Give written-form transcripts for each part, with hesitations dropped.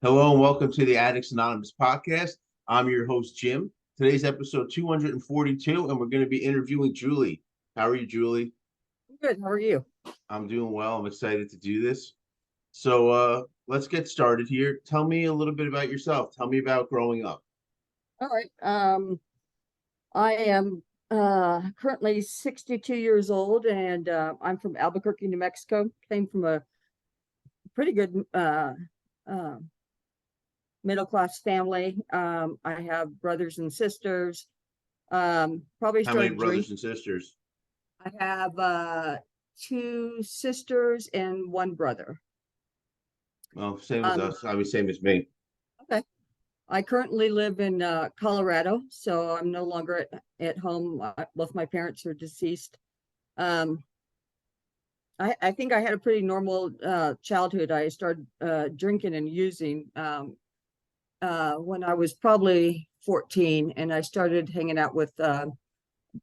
Hello and welcome to the Addicts Anonymous podcast. I'm your host, Jim. Today's episode 242, and we're going to be interviewing Julie. How are you, Julie? Good. How are you? I'm doing well. I'm excited to do this. So let's get started here. Tell me a little bit about yourself. Tell me about growing up. All right. I am currently 62 years old, and I'm from Albuquerque, New Mexico. Came from a pretty good uh, middle class family. I have brothers and sisters. Probably How many started brothers drinking. and sisters? I have two sisters and one brother. Well, same as Um, us. I mean, same as me. okay. I currently live in Colorado, so I'm no longer at home. Both my parents are deceased. Um, I think I had a pretty normal childhood. I started drinking and using when I was probably 14, and I started hanging out with,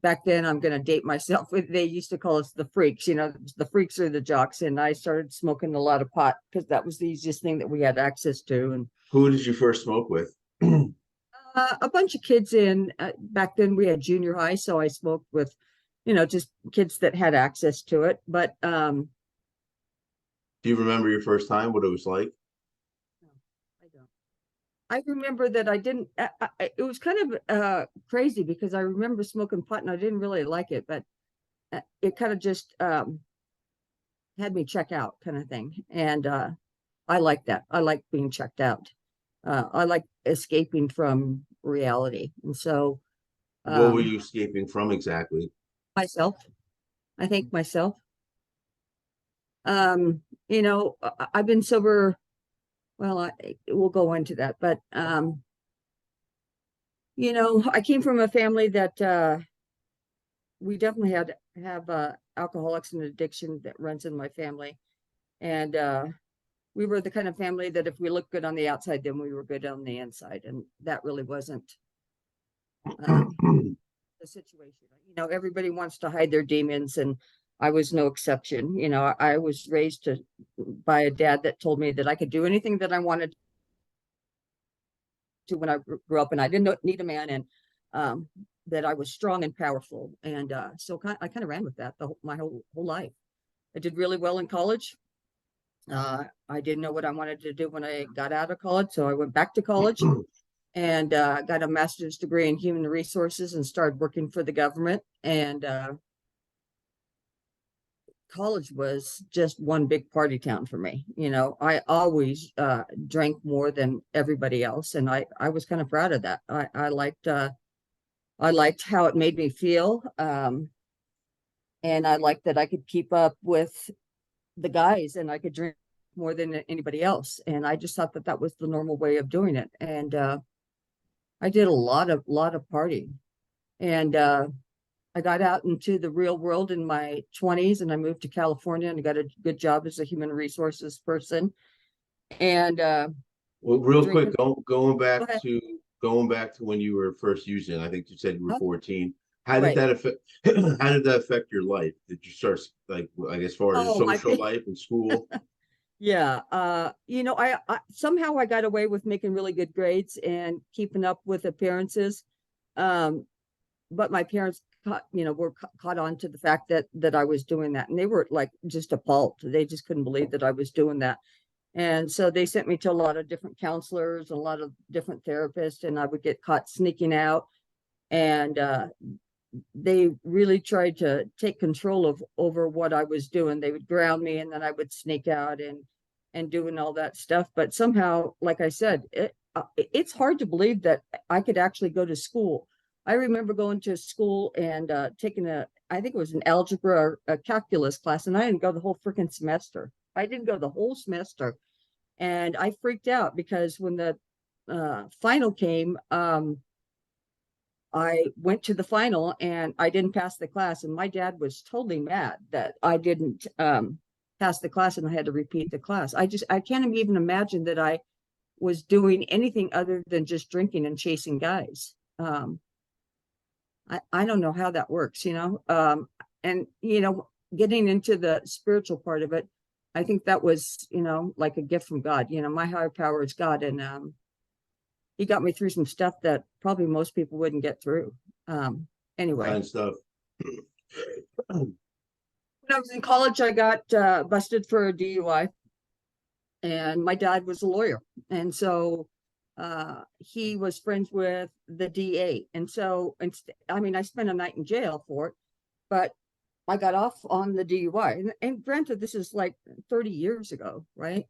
back then, I'm going to date myself. They used to call us the freaks, the freaks are the jocks. And I started smoking a lot of pot because that was the easiest thing that we had access to. And Who did you first smoke with? Do a bunch of kids back then we had junior high, so I smoked with, just kids that had access to it. But you remember your first time, what it was like? no, I don't. I remember that I didn't. It was kind of crazy because I remember smoking pot and I didn't really like it, but it kind of just had me check out, kind of thing. And I like that. I like being checked out. I like escaping from reality, and so What were um, you escaping from exactly? myself. I think myself. Um, I've been sober. Well, we'll go into that, but I came from a family that we definitely have alcoholics and addiction that runs in my family, and we were the kind of family that if we looked good on the outside, then we were good on the inside, and that really wasn't um, the situation. Everybody wants to hide their demons, and I was no exception. I was raised by a dad that told me that I could do anything that I wanted to when I grew up, and I didn't need a man, and um, that I was strong and powerful. And so I kind of ran with that my whole life. I did really well in college. I didn't know what I wanted to do when I got out of college, so I went back to college and got a master's degree in human resources and started working for the government. And college was just one big party town for me. I always drank more than everybody else, and I was kind of proud of that. I liked how it made me feel, and I liked that I could keep up with the guys, and I could drink more than anybody else. And I just thought that that was the normal way of doing it. And I did a lot of partying, and I got out into the real world in my 20s, and I moved to California and got a good job as a human resources person. And Well, real quick, drinking. going back to when you were first using. I think you said you were Oh, 14. How did right. that affect? How did that affect your life? Did you start like as far as your Oh, my. social life and school? Yeah. I somehow I got away with making really good grades and keeping up with appearances. Um, but my parents were caught on to the fact that I was doing that, and they were like just appalled. They just couldn't believe that I was doing that. And so they sent me to a lot of different counselors, a lot of different therapists, and I would get caught sneaking out. And they really tried to take control of over what I was doing. They would ground me, and then I would sneak out and doing all that stuff. But somehow, like I said, it's hard to believe that I could actually go to school. I remember going to school and taking I think it was an algebra or a calculus class, and I didn't go the whole freaking semester. I didn't go the whole semester, and I freaked out because when the final came, I went to the final and I didn't pass the class, and my dad was totally mad that I didn't pass the class and I had to repeat the class. I can't even imagine that I was doing anything other than just drinking and chasing guys. I don't know how that works, and getting into the spiritual part of it. I think that was, like a gift from God. My higher power is God, and he got me through some stuff that probably most people wouldn't get through. Um, anyway, Kind of stuff. when I was in college, I got busted for a DUI, and my dad was a lawyer, and so he was friends with the DA, and so I mean, I spent a night in jail for it, but I got off on the DUI. And granted, this is like 30 years ago, right?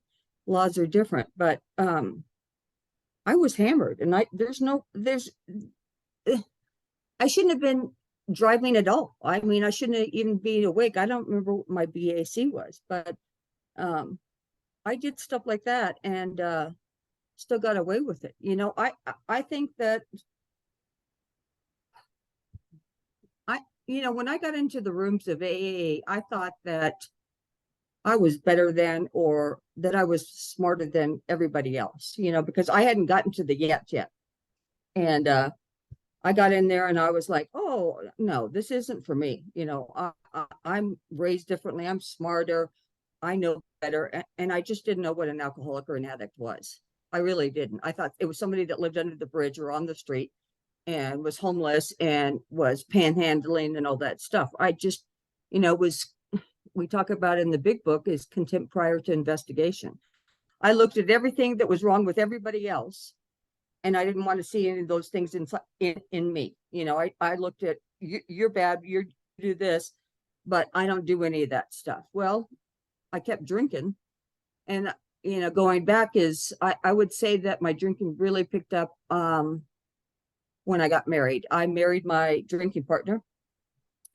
Laws are different, but I was hammered, and I shouldn't have been driving at all. I mean, I shouldn't have even been awake. I don't remember what my BAC was, but um, I did stuff like that, and still got away with it. I think that when I got into the rooms of AA, I thought that I was better than, or that I was smarter than everybody else, because I hadn't gotten to the yet. And I got in there and I was like, oh, no, this isn't for me. I'm raised differently. I'm smarter. I know better. And I just didn't know what an alcoholic or an addict was. I really didn't. I thought it was somebody that lived under the bridge or on the street and was homeless and was panhandling and all that stuff. I just, we talk about in the big book is contempt prior to investigation. I looked at everything that was wrong with everybody else, and I didn't want to see any of those things in me. I looked at, you're bad, you do this, but I don't do any of that stuff. Well, I kept drinking, and going back is, I would say that my drinking really picked up when I got married. I married my drinking partner.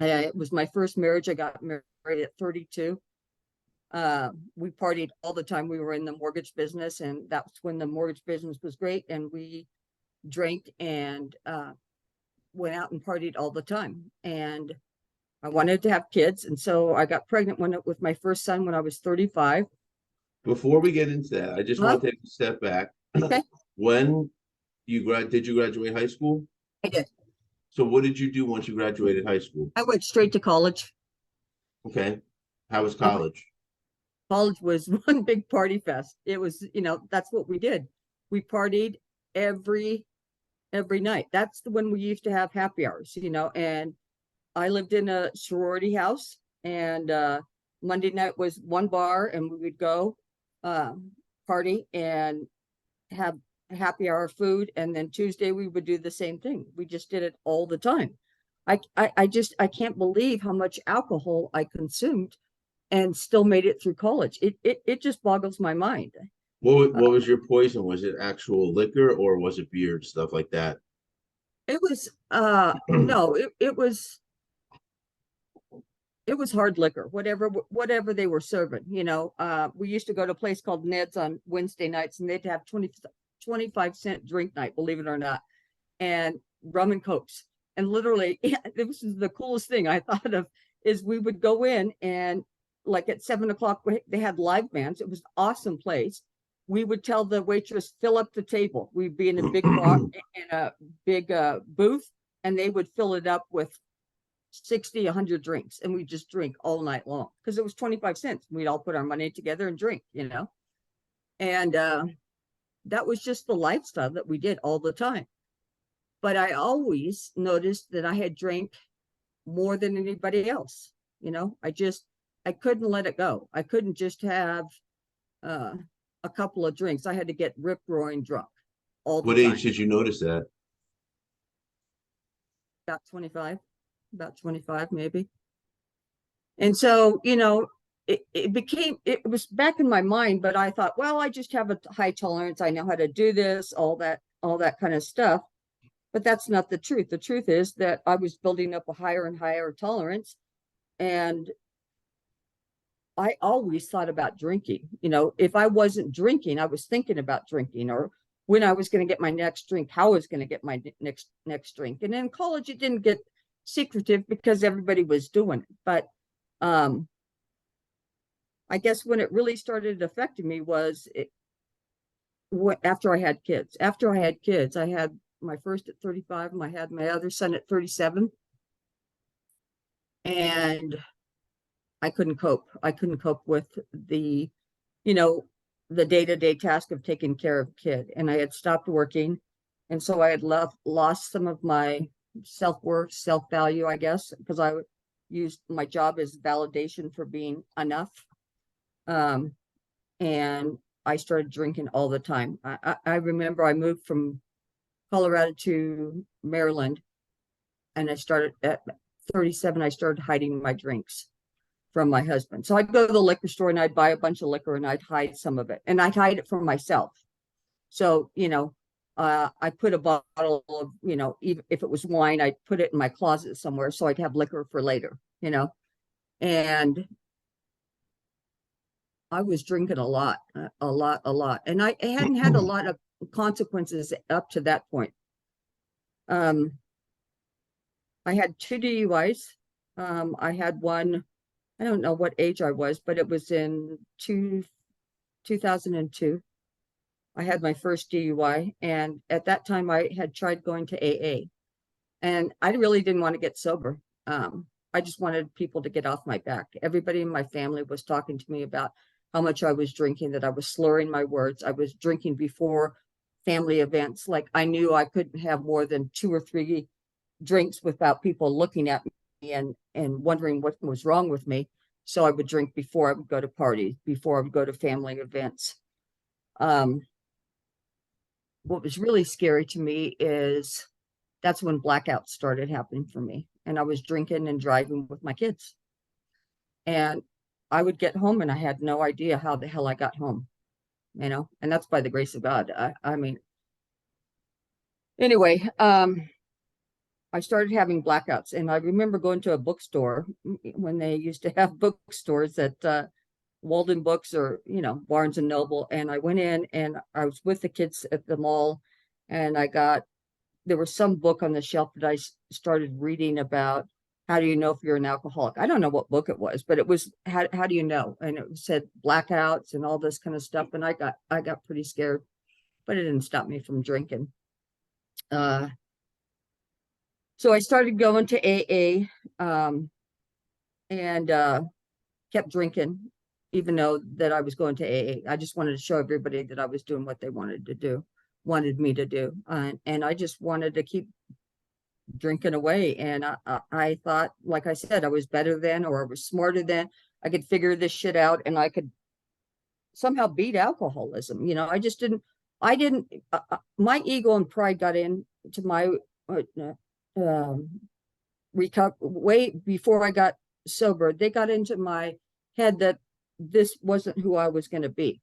It was my first marriage. I got married at 32. We partied all the time. We were in the mortgage business, and that's when the mortgage business was great. And we drank and went out and partied all the time. And I wanted to have kids, and so I got pregnant with my first son when I was 35. Before we get into that, I just want to take a step back. Okay. When did you graduate high school? I did. So what did you do once you graduated high school? I went straight to college. Okay. How was college? College was one big party fest. It was, that's what we did. We partied every night. That's when we used to have happy hours, and I lived in a sorority house, and Monday night was one bar, and we would go party and have happy hour food, and then Tuesday we would do the same thing. We just did it all the time. I can't believe how much alcohol I consumed and still made it through college. It just boggles my mind. What was your poison? Was it actual liquor or was it beer and stuff like that? It was no, it was hard liquor, whatever they were serving. We used to go to a place called Ned's on Wednesday nights, and they'd have 25-cent drink night, believe it or not, and rum and cokes. And literally, this is the coolest thing I thought of, is we would go in, and like at 7 o'clock, they had live bands. It was an awesome place. We would tell the waitress, fill up the table. We'd be in a big bar, in a big booth, and they would fill it up with 60, 100 drinks, and we just drink all night long because it was 25 cents. We'd all put our money together and drink, and that was just the lifestyle that we did all the time. But I always noticed that I had drank more than anybody else. I couldn't let it go. I couldn't just have a couple of drinks. I had to get rip roaring drunk all the What time. age did you notice that? About 25 maybe. And so, it was back in my mind, but I thought, well, I just have a high tolerance. I know how to do this, all that kind of stuff. But that's not the truth. The truth is that I was building up a higher and higher tolerance. And I always thought about drinking. If I wasn't drinking, I was thinking about drinking, or when I was going to get my next drink, how I was going to get my next drink. And in college, it didn't get secretive because everybody was doing it. But I guess when it really started affecting me was after I had kids. After I had kids, I had my first at 35, and I had my other son at 37. And I couldn't cope. I couldn't cope with the, you know, the day-to-day task of taking care of a kid. And I had stopped working. And so I had lost some of my self-worth, self-value, I guess, because I used my job as validation for being enough. Um, and I started drinking all the time. I remember I moved from Colorado to Maryland, and I started at 37, I started hiding my drinks from my husband. So I'd go to the liquor store and I'd buy a bunch of liquor and I'd hide some of it, and I'd hide it from myself. So, I put a bottle of, even if it was wine, I'd put it in my closet somewhere so I'd have liquor for later, and I was drinking a lot, a lot, a lot. And I hadn't had a lot of consequences up to that point. I had 2 DUIs. I had one, I don't know what age I was, but it was in 2002. I had my first DUI. And at that time, I had tried going to AA. And I really didn't want to get sober. I just wanted people to get off my back. Everybody in my family was talking to me about how much I was drinking, that I was slurring my words. I was drinking before family events. Like, I knew I couldn't have more than 2 or 3 drinks without people looking at me and wondering what was wrong with me. So I would drink before I would go to parties, before I would go to family events. What was really scary to me is that's when blackouts started happening for me. And I was drinking and driving with my kids. And I would get home and I had no idea how the hell I got home, and that's by the grace of God. I mean, anyway, I started having blackouts, and I remember going to a bookstore when they used to have bookstores at Walden Books or, Barnes and Noble. And I went in and I was with the kids at the mall, and there was some book on the shelf that I started reading about how do you know if you're an alcoholic. I don't know what book it was, but it was how do you know? And it said blackouts and all this kind of stuff. And I got pretty scared, but it didn't stop me from drinking. So I started going to AA, and kept drinking, even though that I was going to AA. I just wanted to show everybody that I was doing what they wanted me to do. And I just wanted to keep drinking away. And I thought, like I said, I was better than, or I was smarter than. I could figure this shit out, and I could somehow beat alcoholism. I didn't, my ego and pride got into my way before I got sober. They got into my head that this wasn't who I was going to be.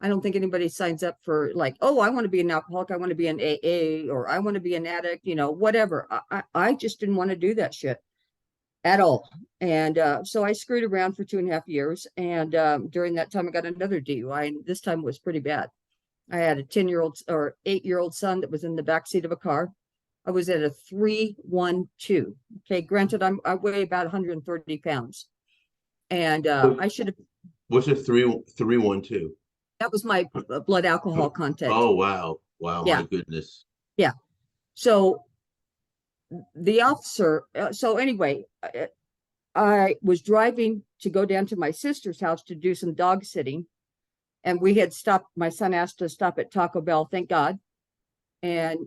I don't think anybody signs up for, like, oh, I want to be an alcoholic, I want to be an AA, or I want to be an addict, whatever. I just didn't want to do that shit at all. And so I screwed around for 2.5 years. And during that time, I got another DUI, and this time was pretty bad. I had a 10-year-old or 8-year-old son that was in the backseat of a car. I was at a 312. Okay, granted, I weigh about 130 pounds. And I should have. What's a 312? That was my blood alcohol content. Oh, wow. Wow, yeah. My goodness. Yeah. So the officer, so anyway, I was driving to go down to my sister's house to do some dog sitting. And we had stopped, my son asked to stop at Taco Bell, thank God. And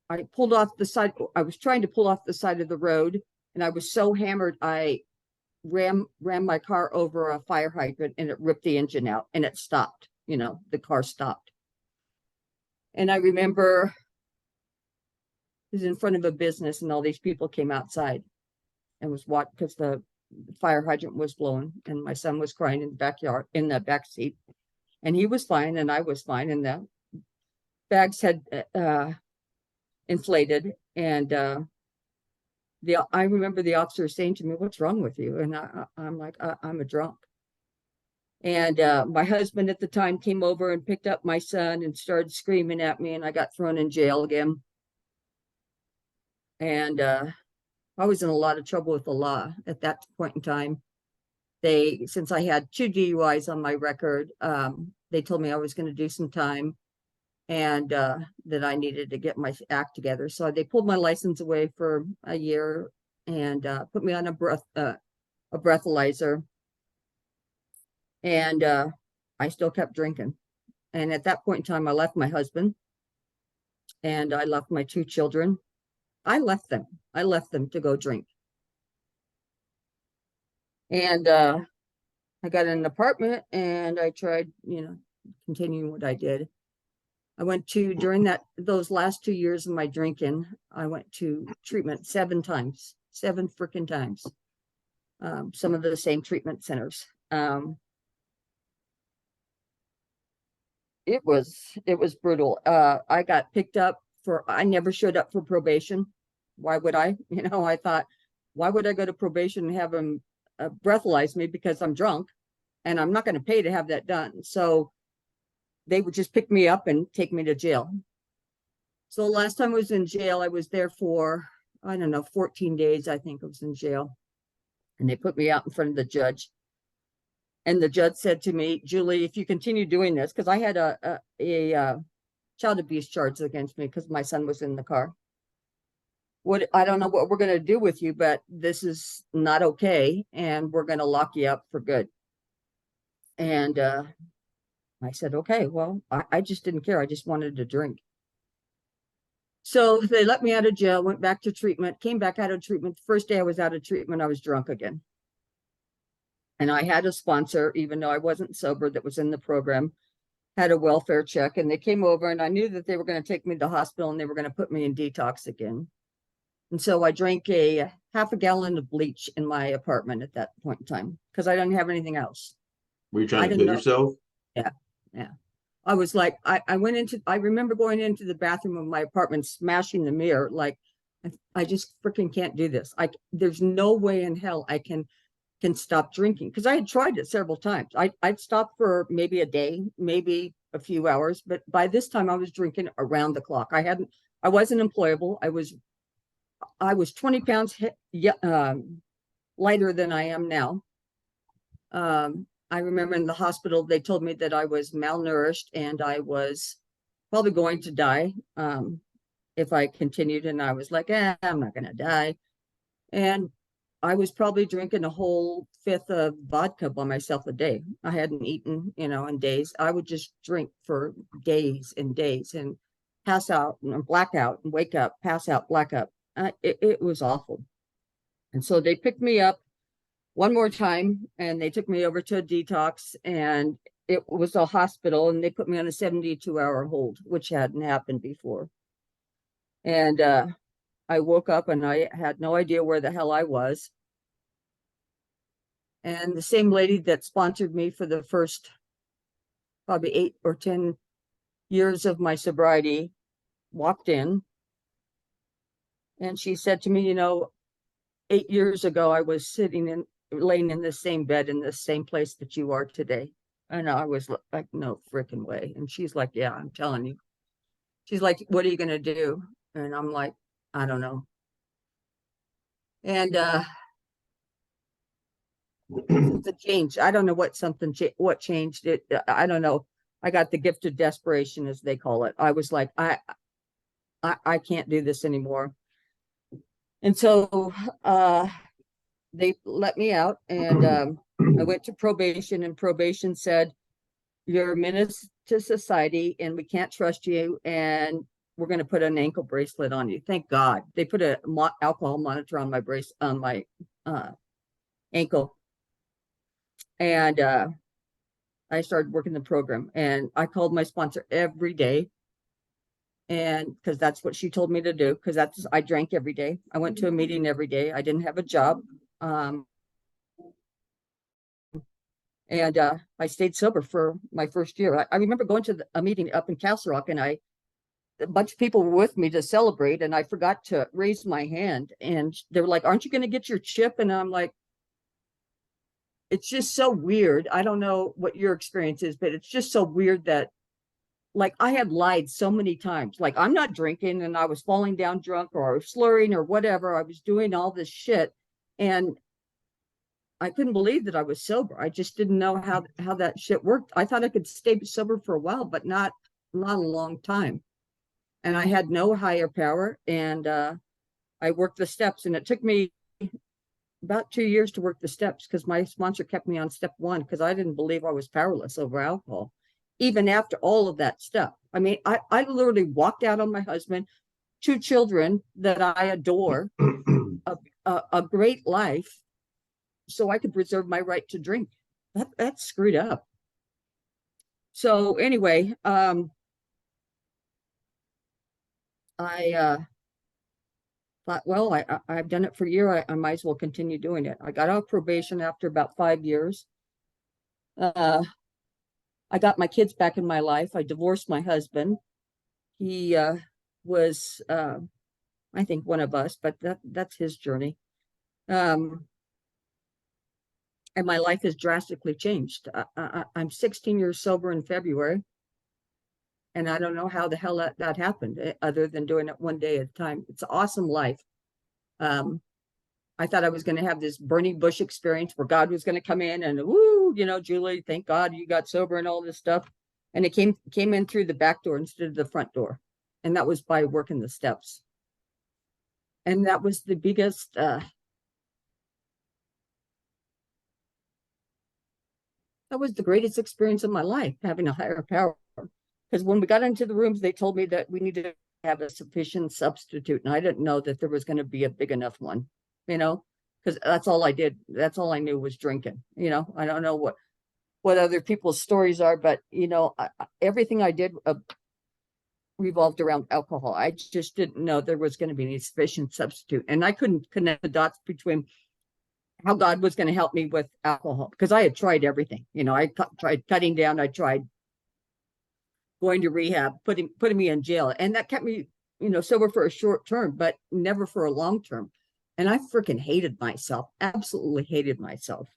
I pulled off the side. I was trying to pull off the side of the road, and I was so hammered, I ran my car over a fire hydrant, and it ripped the engine out, and it stopped. The car stopped. And I remember it was in front of a business, and all these people came outside and was watching because the fire hydrant was blowing, and my son was crying in the backyard, in the back seat, and he was fine, and I was fine, and the bags had inflated, and I remember the officer saying to me, "What's wrong with you?" And I'm like, "I'm a drunk." And my husband at the time came over and picked up my son and started screaming at me, and I got thrown in jail again. And I was in a lot of trouble with the law at that point in time. Since I had 2 DUIs on my record, they told me I was going to do some time, and that I needed to get my act together. So they pulled my license away for a year and put me on a a breathalyzer. And I still kept drinking. And at that point in time, I left my husband and I left my 2 children. I left them. I left them to go drink. And I got an apartment and I tried, continuing what I did. I went to, during those last 2 years of my drinking, I went to treatment 7 times, 7 freaking times. Some of the same treatment centers. It was brutal. I got picked up I never showed up for probation. Why would I? I thought, why would I go to probation and have them breathalyze me because I'm drunk and I'm not going to pay to have that done. So they would just pick me up and take me to jail. So the last time I was in jail, I was there for, I don't know, 14 days, I think I was in jail. And they put me out in front of the judge. And the judge said to me, Julie, if you continue doing this, because I had a child abuse charge against me because my son was in the car. I don't know what we're going to do with you, but this is not okay. And we're going to lock you up for good. And I said, okay, well, I just didn't care. I just wanted to drink. So they let me out of jail, went back to treatment, came back out of treatment. The first day I was out of treatment, I was drunk again. And I had a sponsor, even though I wasn't sober, that was in the program, had a welfare check. And they came over and I knew that they were going to take me to the hospital and they were going to put me in detox again. And so I drank a half a gallon of bleach in my apartment at that point in time because I didn't have anything else. Were you trying to kill yourself? Yeah. I was like, I remember going into the bathroom of my apartment, smashing the mirror. Like, I just freaking can't do this. There's no way in hell I can stop drinking because I had tried it several times. I'd stop for maybe a day, maybe a few hours, but by this time I was drinking around the clock. I wasn't employable. I was 20 pounds lighter than I am now. I remember in the hospital, they told me that I was malnourished and I was probably going to die if I continued. And I was like, I'm not going to die. And I was probably drinking a whole 5th of vodka by myself a day. I hadn't eaten, in days. I would just drink for days and days and pass out and black out and wake up, pass out, black up. It was awful. And so they picked me up one more time and they took me over to a detox and it was a hospital and they put me on a 72-hour hold, which hadn't happened before. And I woke up and I had no idea where the hell I was. And the same lady that sponsored me for the first probably 8 or 10 years of my sobriety walked in. And she said to me, 8 years ago, I was laying in the same bed in the same place that you are today. And I was like, no freaking way. And she's like, yeah, I'm telling you. She's like, what are you going to do? And I'm like, I don't know. And something changed. I don't know what changed it. I don't know. I got the gift of desperation, as they call it. I was like, I can't do this anymore. And so they let me out and I went to probation and probation said, you're a menace to society and we can't trust you and we're going to put an ankle bracelet on you. Thank God. They put an alcohol monitor on my ankle. And I started working the program and I called my sponsor every day. And because that's what she told me to do, because I drank every day. I went to a meeting every day. I didn't have a job. And I stayed sober for my first year. I remember going to a meeting up in Castle Rock and a bunch of people were with me to celebrate and I forgot to raise my hand and they were like, aren't you going to get your chip? And I'm like, it's just so weird. I don't know what your experience is, but it's just so weird that like I had lied so many times. Like I'm not drinking and I was falling down drunk or slurring or whatever. I was doing all this shit. And I couldn't believe that I was sober. I just didn't know how that shit worked. I thought I could stay sober for a while, but not a long time. And I had no higher power. And I worked the steps and it took me about 2 years to work the steps because my sponsor kept me on step one because I didn't believe I was powerless over alcohol, even after all of that stuff. I mean, I literally walked out on my husband, two children that I adore, a great life, so I could preserve my right to drink. That's screwed up. So anyway, I thought, well, I've done it for a year. I might as well continue doing it. I got off probation after about 5 years. I got my kids back in my life. I divorced my husband. He was, I think, one of us, but that's his journey. And my life has drastically changed. I'm 16 years sober in February, and I don't know how the hell that happened, other than doing it one day at a time. It's an awesome life. I thought I was going to have this burning bush experience where God was going to come in and, woo, Julie, thank God you got sober and all this stuff. And it came in through the back door instead of the front door. And that was by working the steps. And that was the biggest, that was the greatest experience of my life, having a higher power. Because when we got into the rooms, they told me that we needed to have a sufficient substitute. And I didn't know that there was going to be a big enough one, because that's all I did. That's all I knew was drinking. I don't know what other people's stories are, but, everything I did revolved around alcohol. I just didn't know there was going to be any sufficient substitute. And I couldn't connect the dots between how God was going to help me with alcohol, because I had tried everything. I tried cutting down. I tried going to rehab, putting me in jail. And that kept me, sober for a short term, but never for a long term. And I freaking hated myself, absolutely hated myself.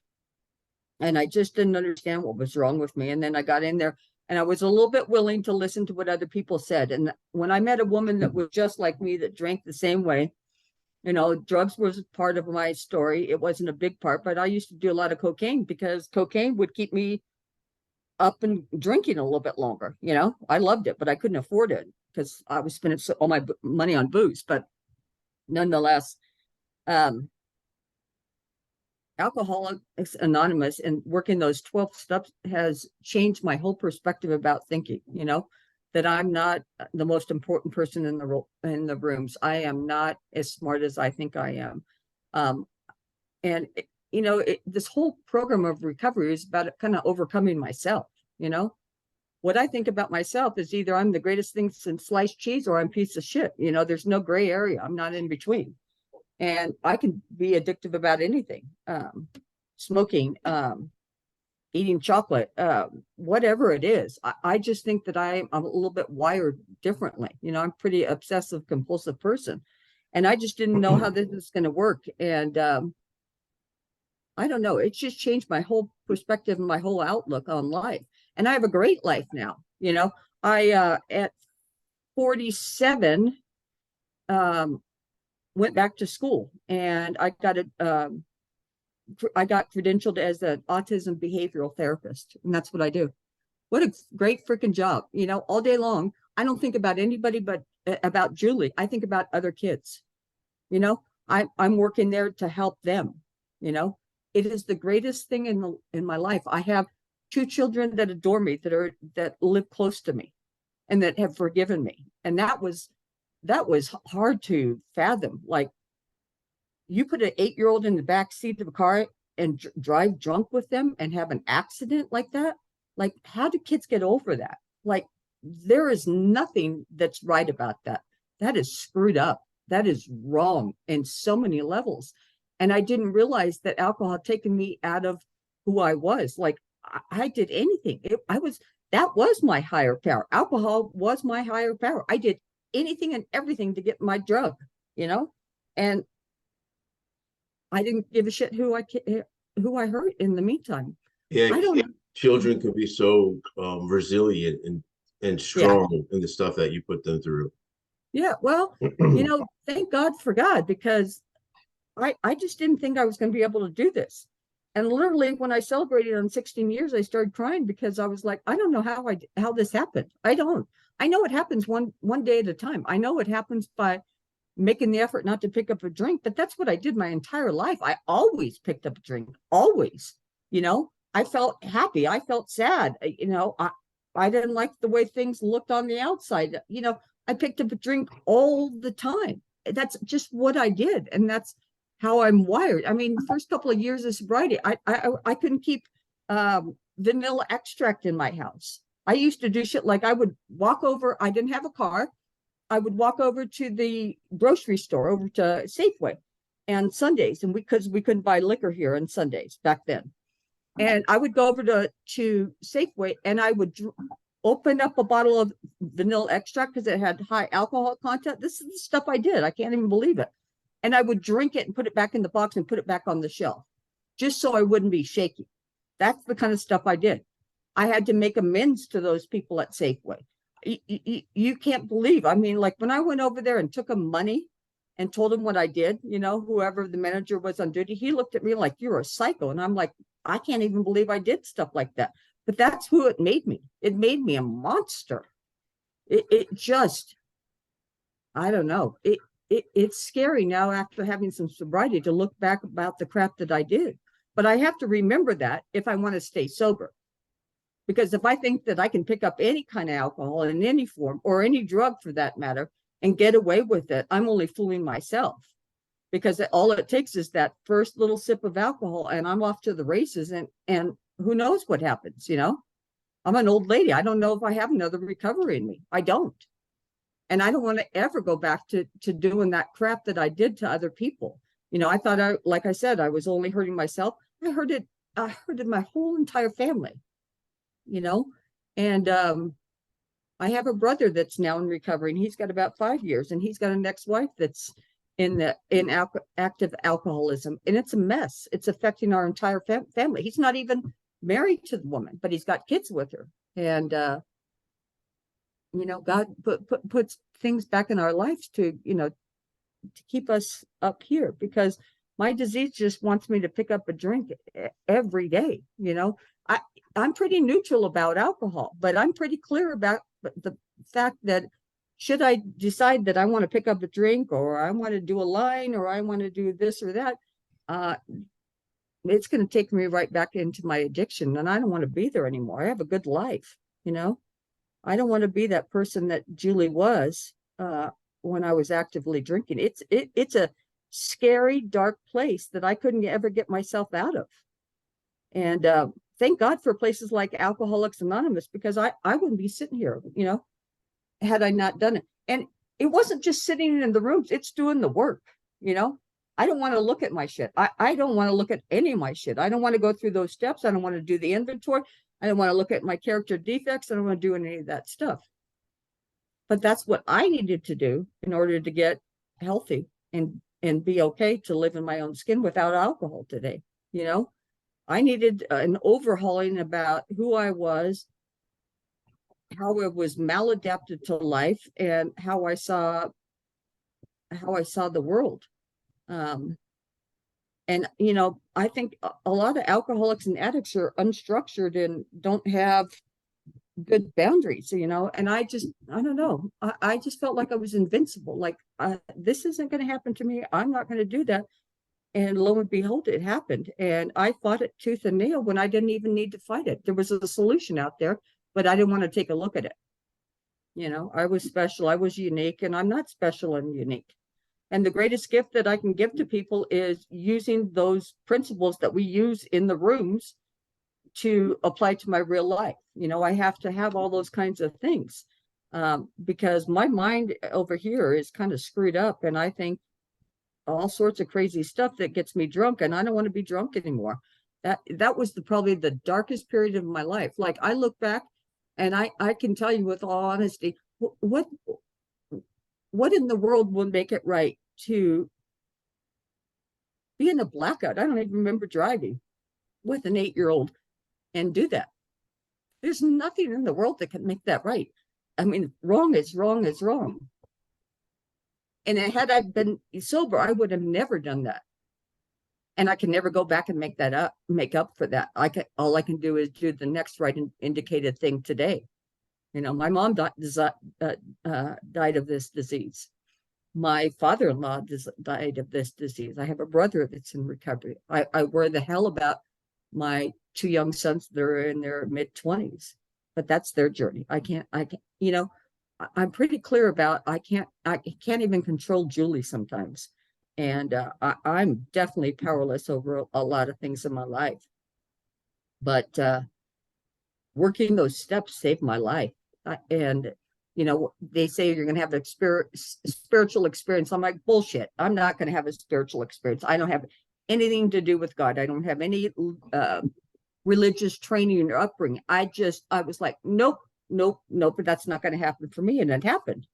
And I just didn't understand what was wrong with me. And then I got in there and I was a little bit willing to listen to what other people said. And when I met a woman that was just like me, that drank the same way, drugs was part of my story. It wasn't a big part, but I used to do a lot of cocaine because cocaine would keep me up and drinking a little bit longer. I loved it, but I couldn't afford it because I was spending all my money on booze. But nonetheless, Alcoholics Anonymous and working those 12 steps has changed my whole perspective about thinking, that I'm not the most important person in the rooms. I am not as smart as I think I am. And this whole program of recovery is about kind of overcoming myself. What I think about myself is either I'm the greatest thing since sliced cheese or I'm a piece of shit. There's no gray area. I'm not in between. And I can be addictive about anything, smoking, eating chocolate, whatever it is. I just think that I'm a little bit wired differently. I'm a pretty obsessive compulsive person. And I just didn't know how this was going to work. And I don't know. It's just changed my whole perspective and my whole outlook on life. And I have a great life now. I, at 47, went back to school and I got credentialed as an autism behavioral therapist. And that's what I do. What a great freaking job. All day long, I don't think about anybody but about Julie. I think about other kids. I'm working there to help them. It is the greatest thing in my life. I have two children that adore me, that live close to me and that have forgiven me. And that was hard to fathom. Like, you put an 8-year-old in the back seat of a car and drive drunk with them and have an accident like that. Like, how do kids get over that? Like, there is nothing that's right about that. That is screwed up. That is wrong in so many levels. And I didn't realize that alcohol had taken me out of who I was. Like, I did anything. That was my higher power. Alcohol was my higher power. I did anything and everything to get my drug, and I didn't give a shit who I hurt in the meantime. Yeah, I don't. children can be so resilient and strong in the stuff that you put them through. Yeah, well, thank God for God, because I just didn't think I was going to be able to do this. And literally, when I celebrated on 16 years, I started crying because I was like, I don't know how this happened. I don't. I know it happens one day at a time. I know it happens by making the effort not to pick up a drink, but that's what I did my entire life. I always picked up a drink, always. I felt happy. I felt sad. I didn't like the way things looked on the outside. I picked up a drink all the time. That's just what I did. And that's how I'm wired. I mean, the first couple of years of sobriety, I couldn't keep vanilla extract in my house. I used to do shit like I would walk over, I didn't have a car. I would walk over to the grocery store, over to Safeway, and Sundays, and because we couldn't buy liquor here on Sundays back then. And I would go over to Safeway, and I would open up a bottle of vanilla extract because it had high alcohol content. This is the stuff I did. I can't even believe it. And I would drink it and put it back in the box and put it back on the shelf, just so I wouldn't be shaky. That's the kind of stuff I did. I had to make amends to those people at Safeway. You can't believe. I mean, like when I went over there and took them money and told him what I did, whoever the manager was on duty, he looked at me like, you're a psycho. And I'm like, I can't even believe I did stuff like that. But that's who it made me. It made me a monster. It just, I don't know. It's scary now after having some sobriety to look back about the crap that I did. But I have to remember that if I want to stay sober. Because if I think that I can pick up any kind of alcohol in any form, or any drug for that matter, and get away with it, I'm only fooling myself. Because all it takes is that first little sip of alcohol and I'm off to the races, and who knows what happens, I'm an old lady. I don't know if I have another recovery in me. I don't. And I don't want to ever go back to doing that crap that I did to other people. I thought, like I said, I was only hurting myself. I hurted my whole entire family. And I have a brother that's now in recovery, and he's got about 5 years, and he's got an ex-wife that's in active alcoholism, and it's a mess. It's affecting our entire family. He's not even married to the woman, but he's got kids with her. And God puts things back in our lives to keep us up here, because my disease just wants me to pick up a drink every day. I'm pretty neutral about alcohol, but I'm pretty clear about the fact that should I decide that I want to pick up a drink, or I want to do a line, or I want to do this or that, it's going to take me right back into my addiction, and I don't want to be there anymore. I have a good life. I don't want to be that person that Julie was when I was actively drinking. It's a scary, dark place that I couldn't ever get myself out of. And thank God for places like Alcoholics Anonymous, because I wouldn't be sitting here, had I not done it. And it wasn't just sitting in the rooms, it's doing the work. I don't want to look at my shit. I don't want to look at any of my shit. I don't want to go through those steps. I don't want to do the inventory. I don't want to look at my character defects. I don't want to do any of that stuff. But that's what I needed to do in order to get healthy and be okay to live in my own skin without alcohol today. I needed an overhauling about who I was, how I was maladapted to life, and how I saw the world. And I think a lot of alcoholics and addicts are unstructured and don't have good boundaries, and I don't know. I just felt like I was invincible. Like, this isn't going to happen to me. I'm not going to do that. And lo and behold, it happened. And I fought it tooth and nail when I didn't even need to fight it. There was a solution out there, but I didn't want to take a look at it. I was special. I was unique, and I'm not special and unique. And the greatest gift that I can give to people is using those principles that we use in the rooms to apply to my real life. I have to have all those kinds of things because my mind over here is kind of screwed up, and I think all sorts of crazy stuff that gets me drunk, and I don't want to be drunk anymore. That was probably the darkest period of my life. Like, I look back and I can tell you with all honesty, what in the world would make it right to be in a blackout? I don't even remember driving with an 8-year-old and do that. There's nothing in the world that can make that right. I mean, wrong is wrong is wrong. And had I been sober, I would have never done that. And I can never go back and make up for that. All I can do is do the next right indicated thing today. My mom died of this disease, My father-in-law died of this disease. I have a brother that's in recovery. I worry the hell about my two young sons that are in their mid-20s, but that's their journey. I can't, I'm pretty clear about I can't even control Julie sometimes. And I'm definitely powerless over a lot of things in my life. But working those steps saved my life. And they say you're going to have an spiritual experience. I'm like, bullshit. I'm not going to have a spiritual experience. I don't have anything to do with God. I don't have any religious training or upbringing. I was like, nope, nope, nope, but that's not going to happen for me. And it happened.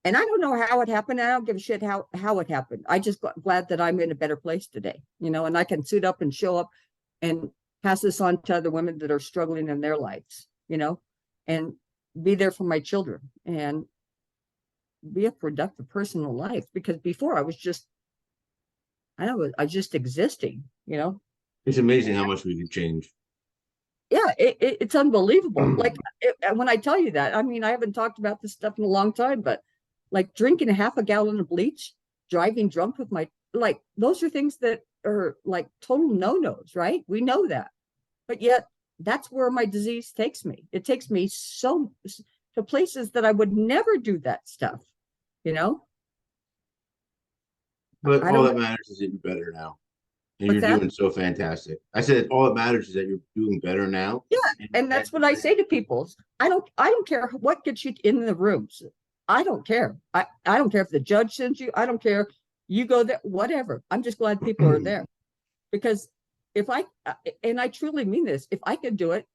And I don't know how it happened. I don't give a shit how it happened. I just glad that I'm in a better place today, and I can suit up and show up and pass this on to other women that are struggling in their lives, and be there for my children and be a productive person in life. Because before I was just, I was just existing, It's amazing how much we can change. Yeah, it's unbelievable. Like when I tell you that, I mean, I haven't talked about this stuff in a long time, but like drinking a half a gallon of bleach, driving drunk with like those are things that are like total no-nos, right? We know that. But yet that's where my disease takes me. It takes me to places that I would never do that stuff, you know? But I all don't that know. matters is that you're better now. And What's you're that? doing so fantastic. I said all that matters is that you're doing better now. Yeah, And and that's what I say to people. I don't care what gets you in the rooms. I don't care. I don't care if the judge sends you. I don't care. You go there, whatever. I'm just glad people are there because if I and I truly mean this, if I could do it,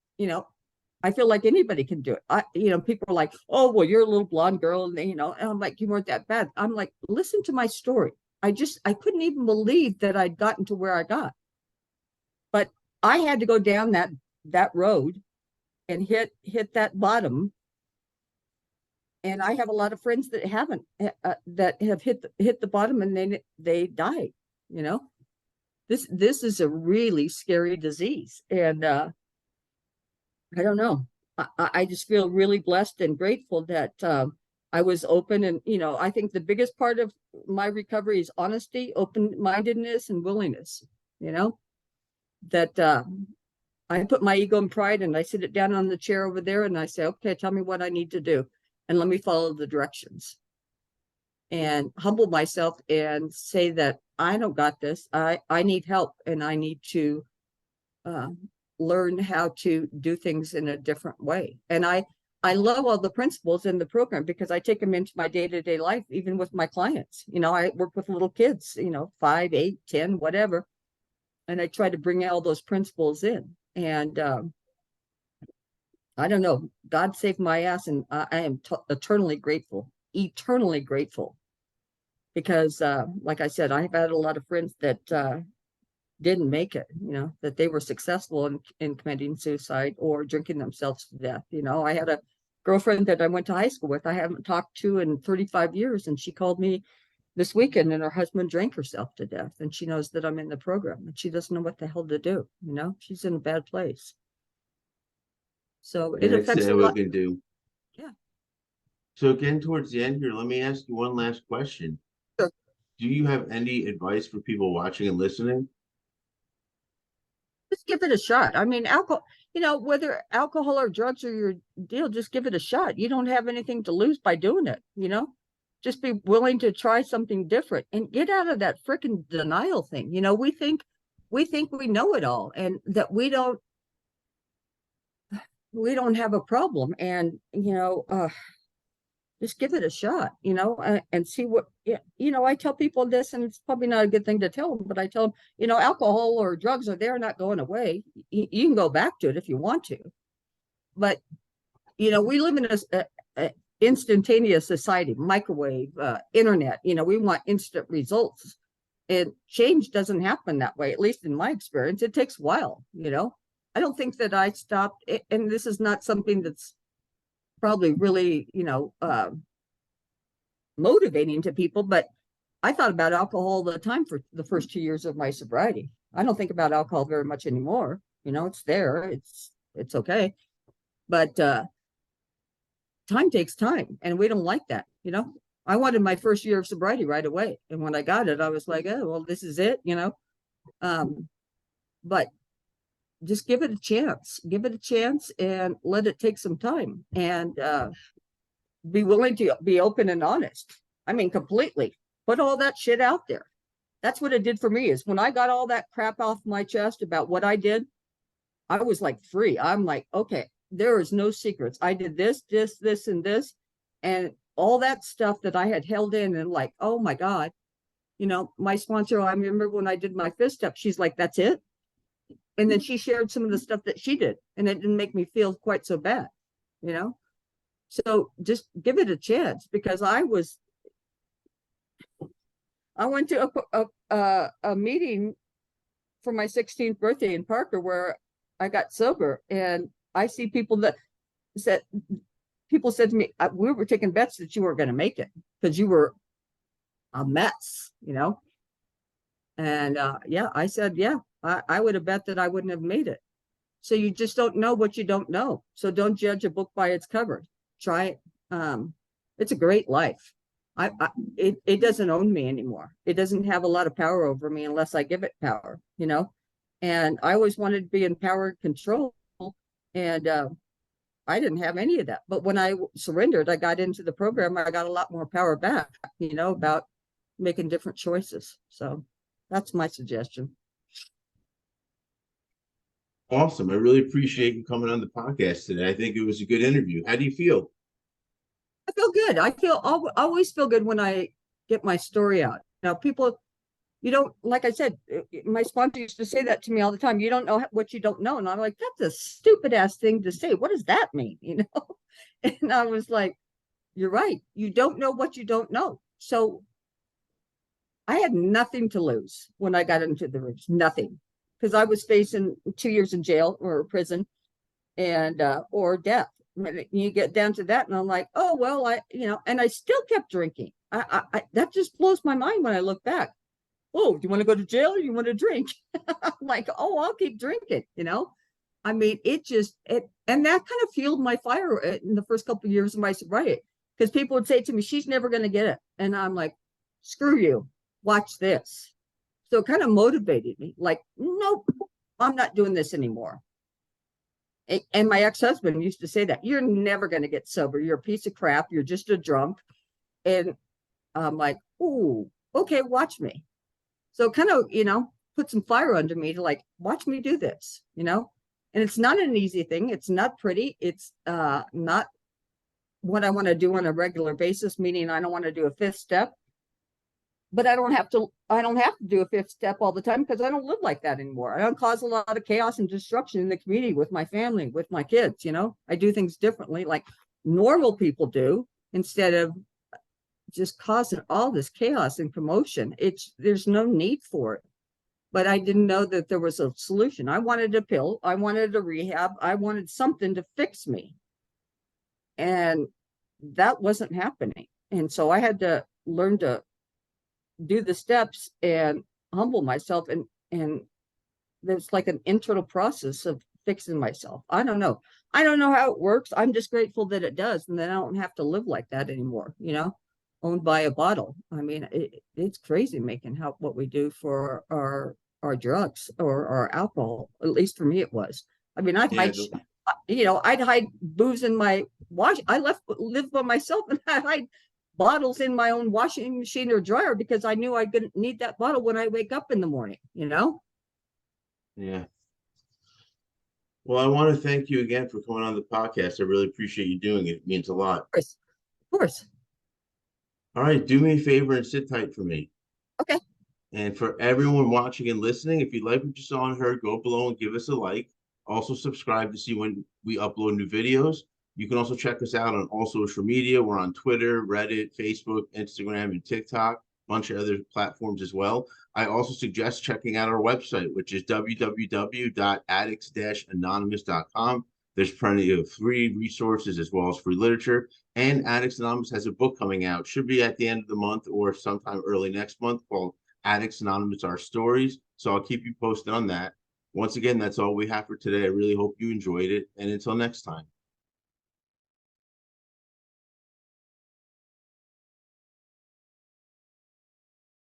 I feel like anybody can do it. People are like, "Oh, well, you're a little blonde girl," and I'm like, "You weren't that bad." I'm like, "Listen to my story." I couldn't even believe that I'd gotten to where I got, but I had to go down that road and hit that bottom. And I have a lot of friends that haven't that have hit the bottom and they died. You know, this is a really scary disease, and I don't know. I just feel really blessed and grateful that I was open, and I think the biggest part of my recovery is honesty, open mindedness, and willingness. You know that I put my ego and pride and I sit it down on the chair over there and I say, okay, tell me what I need to do and let me follow the directions and humble myself and say that I don't got this. I need help and I need to uh, learn how to do things in a different way. And I love all the principles in the program because I take them into my day-to-day life, even with my clients. I work with little kids, 5, 8, 10, whatever. And I try to bring all those principles in. And I don't know. God saved my ass, and I am eternally grateful, because, like I said, I've had a lot of friends that didn't make it. That they were successful in committing suicide or drinking themselves to death. I had a girlfriend that I went to high school with. I haven't talked to in 35 years, and she called me this weekend, and her husband drank herself to death, and she knows that I'm in the program, and she doesn't know what the hell to do. She's in a bad place. So it That's affects a what lot. we can do. Yeah. So again, towards the end here, let me ask you one last question. Sure. Do you have any advice for people watching and listening? Just give it a shot. I mean, alcohol, whether alcohol or drugs are your deal, just give it a shot. You don't have anything to lose by doing it. Just be willing to try something different and get out of that freaking denial thing. We think we know it all and that we don't have a problem. And just give it a shot, and see what, I tell people this, and it's probably not a good thing to tell them, but I tell them, alcohol or drugs they're not going away. You can go back to it if you want to, but, we live in a instantaneous society, microwave, internet, we want instant results. And change doesn't happen that way, at least in my experience. It takes a while. I don't think that I stopped, and this is not something that's probably really, motivating to people, but I thought about alcohol all the time for the first 2 years of my sobriety. I don't think about alcohol very much anymore. It's there. It's okay. But time takes time, and we don't like that. I wanted my first year of sobriety right away. And when I got it, I was like, oh, well, this is it, but just give it a chance, and let it take some time, and be willing to be open and honest. I mean, completely put all that shit out there. That's what it did for me, is when I got all that crap off my chest about what I did, I was like free. I'm like, okay, there is no secrets. I did this, and this, and all that stuff that I had held in, and like, oh my God, my sponsor, I remember when I did my fifth step, she's like, that's it. And then she shared some of the stuff that she did, and it didn't make me feel quite so bad, you know? So just give it a chance, because I went to a meeting for my 16th birthday in Parker where I got sober, and I see people said to me, we were taking bets that you weren't going to make it because you were a mess, And yeah, I said, yeah, I would have bet that I wouldn't have made it. So you just don't know what you don't know. So don't judge a book by its cover. Try it. It's a great life. It doesn't own me anymore. It doesn't have a lot of power over me unless I give it power, And I always wanted to be in power and control, and I didn't have any of that. But when I surrendered, I got into the program. I got a lot more power back, about making different choices. So that's my suggestion. Awesome. I really appreciate you coming on the podcast today. I think it was a good interview. How do you feel? I feel good. I always feel good when I get my story out. Now, people, like I said, my sponsor used to say that to me all the time. You don't know what you don't know. And I'm like, that's a stupid ass thing to say. What does that mean? And I was like, you're right. You don't know what you don't know. So I had nothing to lose when I got into the ridge, nothing, because I was facing 2 years in jail or prison, and or death. You get down to that, and I'm like, oh well, and I still kept drinking. I that just blows my mind when I look back. Oh, do you want to go to jail or you want to drink? I'm like, oh, I'll keep drinking. I mean, and that kind of fueled my fire in the first couple of years of my sobriety, because people would say to me, she's never going to get it, and I'm like, screw you, watch this. So it kind of motivated me, like, nope, I'm not doing this anymore. And my ex-husband used to say that, you're never going to get sober. You're a piece of crap. You're just a drunk. And I'm like, oh, okay, watch me. So kind of, put some fire under me to like, watch me do this, And it's not an easy thing. It's not pretty. It's not what I want to do on a regular basis, meaning I don't want to do a fifth step. But I don't have to do a fifth step all the time, because I don't live like that anymore. I don't cause a lot of chaos and destruction in the community with my family, with my kids. I do things differently, like normal people do, instead of just causing all this chaos and commotion. There's no need for it. But I didn't know that there was a solution. I wanted a pill. I wanted a rehab. I wanted something to fix me. And that wasn't happening. And so I had to learn to do the steps and humble myself, and there's like an internal process of fixing myself. I don't know how it works. I'm just grateful that it does, and then I don't have to live like that anymore, owned by a bottle. I mean, it's crazy making what we do for our drugs or our alcohol. At least for me it was. I mean, I'd hide booze in my wash. I lived by myself, and I hide bottles in my own washing machine or dryer, because I knew I didn't need that bottle when I wake up in the morning, Yeah. Well, I want to thank you again for coming on the podcast. I really appreciate you doing it. It means a lot. Of course. All right. Do me a favor and sit tight for me. Okay. And for everyone watching and listening, if you like what you saw and heard, go below and give us a like. Also subscribe to see when we upload new videos. You can also check us out on all social media. We're on Twitter, Reddit, Facebook, Instagram, and TikTok, a bunch of other platforms as well. I also suggest checking out our website, which is www.addicts-anonymous.com. There's plenty of free resources as well as free literature. And Addicts Anonymous has a book coming out. Should be at the end of the month or sometime early next month, called Addicts Anonymous, Our Stories. So I'll keep you posted on that. Once again, that's all we have for today. I really hope you enjoyed it. And until next time.